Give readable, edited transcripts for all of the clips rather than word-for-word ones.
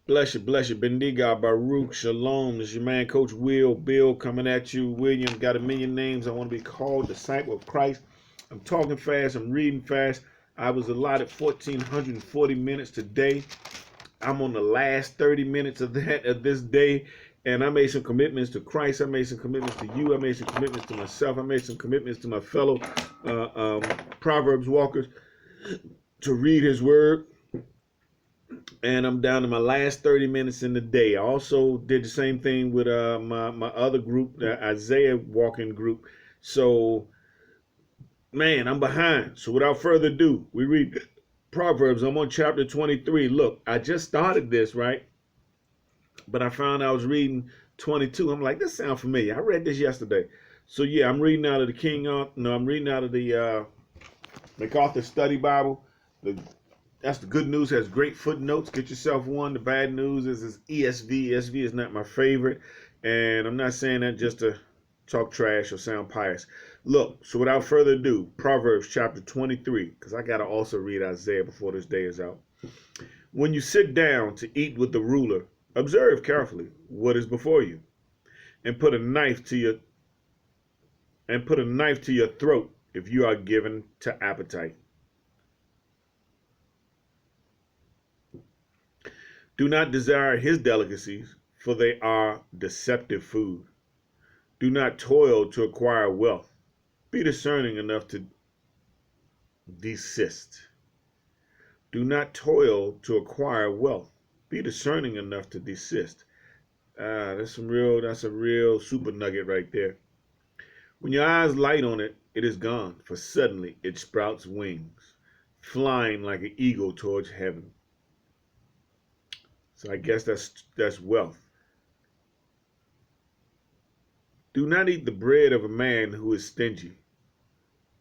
Bless you, bless you. Bendiga, Baruch, Shalom. This is your man, Coach Bill coming at you. William, got a million names. I want to be called disciple of Christ. I'm talking fast. I'm reading fast. I was allotted 1,440 minutes today. I'm on the last 30 minutes of this day. And I made some commitments to Christ. I made some commitments to you. I made some commitments to myself. I made some commitments to my fellow Proverbs walkers to read his word. And I'm down to my last 30 minutes in the day. I also did the same thing with my other group, the Isaiah walking group. So, man, I'm behind. So without further ado, we read Proverbs. I'm on chapter 23. Look, I just started this, right? But I found I was reading 22. I'm like, this sounds familiar. I read this yesterday. So yeah, I'm reading out of the I'm reading out of the MacArthur Study Bible. That's the good news. Has great footnotes. Get yourself one. The bad news is ESV. ESV is not my favorite, and I'm not saying that just to talk trash or sound pious. Look, so without further ado, Proverbs chapter 23, because I got to also read Isaiah before this day is out. When you sit down to eat with the ruler, observe carefully what is before you, and put a knife to your throat if you are given to appetite. Do not desire his delicacies, for they are deceptive food. Do not toil to acquire wealth. Be discerning enough to desist. Do not toil to acquire wealth. Be discerning enough to desist. That's a real super nugget right there. When your eyes light on it, it is gone, for suddenly it sprouts wings, flying like an eagle towards heaven. So I guess that's wealth. Do not eat the bread of a man who is stingy.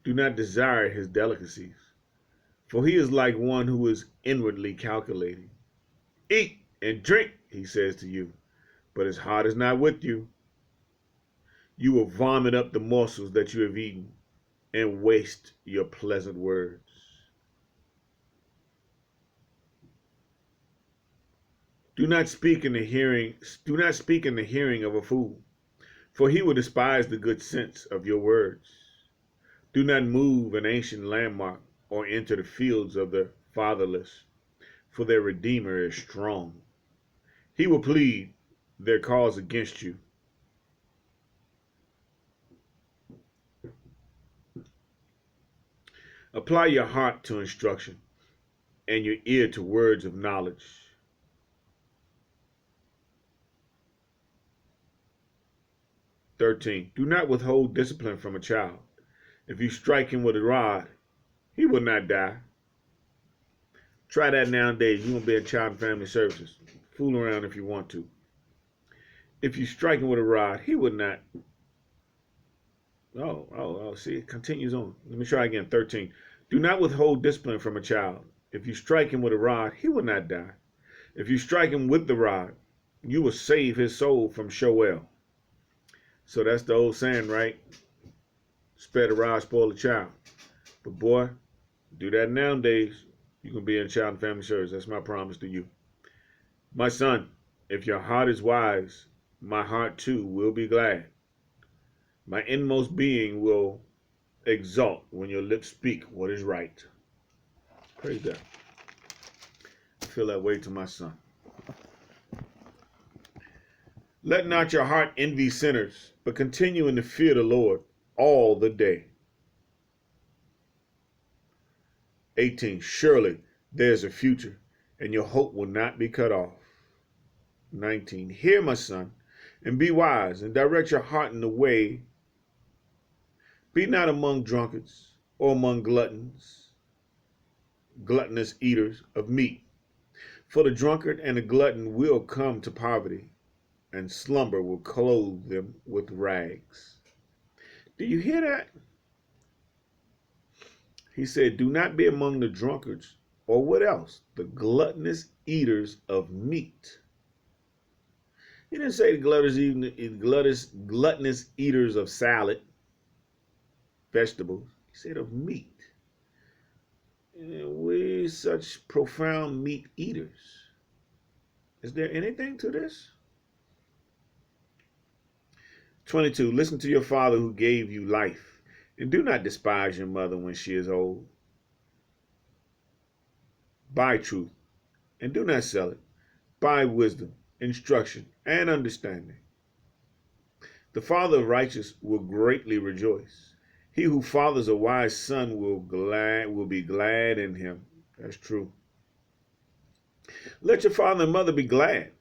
Do not desire his delicacies, for he is like one who is inwardly calculating. Eat and drink, he says to you, but his heart is not with you. You will vomit up the morsels that you have eaten and waste your pleasant words. Do not speak in the hearing of a fool, for he will despise the good sense of your words. Do not move an ancient landmark or enter the fields of the fatherless, for their Redeemer is strong. He will plead their cause against you. Apply your heart to instruction and your ear to words of knowledge. "13. Do not withhold discipline from a child. If you strike him with a rod, he will not die." Try that nowadays. You won't be in Child and Family Services. Fool around if you want to. If you strike him with a rod, he would not. See, it continues on. Let me try again. 13. Do not withhold discipline from a child. If you strike him with a rod, he will not die. If you strike him with the rod, you will save his soul from Sheol. So that's the old saying, right? Spare the rod, spoil the child. But boy, do that nowadays, you can be in Child and Family Service. That's my promise to you. My son, if your heart is wise, my heart too will be glad. My inmost being will exult when your lips speak what is right. Praise God. I feel that way to my son. Let not your heart envy sinners, but continue in the fear of the Lord all the day. 18. Surely there's a future, and your hope will not be cut off. 19. Hear, my son, and be wise, and direct your heart in the way. Be not among drunkards, or among gluttonous eaters of meat. For the drunkard and the glutton will come to poverty, and slumber will clothe them with rags. Do you hear that? He said, do not be among the drunkards, or what else? The gluttonous eaters of meat. He didn't say the gluttonous eaters of salad, vegetables. He said of meat. And we're such profound meat eaters. Is there anything to this? 22. Listen to your father who gave you life, and do not despise your mother when she is old. Buy truth, and do not sell it. Buy wisdom, instruction, and understanding. The father of righteous will greatly rejoice. He who fathers a wise son will be glad in him. That's true. Let your father and mother be glad.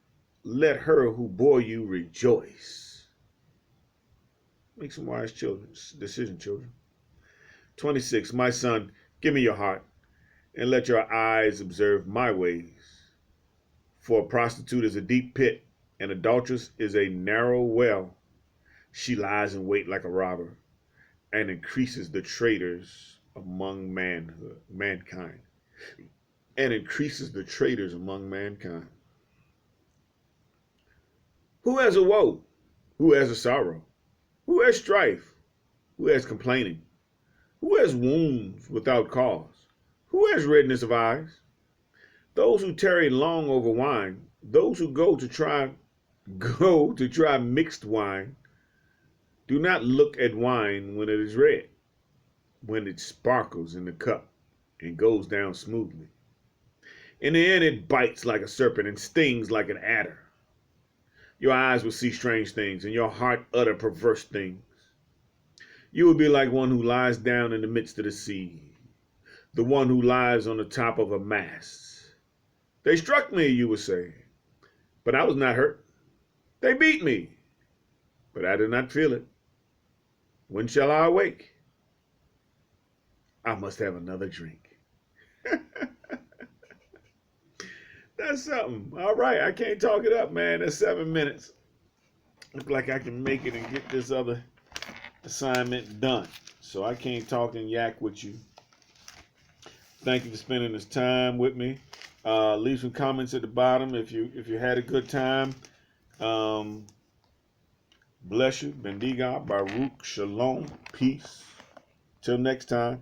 Let her who bore you rejoice. Make some wise decision, children. 26. My son, give me your heart, and let your eyes observe my ways. For a prostitute is a deep pit, and adulteress is a narrow well. She lies in wait like a robber, and increases the traitors among mankind. And increases the traitors among mankind. Who has a woe? Who has a sorrow? Who has strife? Who has complaining? Who has wounds without cause? Who has redness of eyes? Those who tarry long over wine, those who go to try mixed wine. Do not look at wine when it is red, when it sparkles in the cup and goes down smoothly. In the end, it bites like a serpent and stings like an adder. Your eyes will see strange things, and your heart utter perverse things. You will be like one who lies down in the midst of the sea, the one who lies on the top of a mast. They struck me, you will say, but I was not hurt. They beat me, but I did not feel it. When shall I awake? I must have another drink. That's something. All right, I can't talk it up, man. That's 7 minutes. Look like I can make it and get this other assignment done. So I can't talk and yak with you. Thank you for spending this time with me. Leave some comments at the bottom if you had a good time. Bless you. Bendiga. Baruch. Shalom. Peace. Till next time.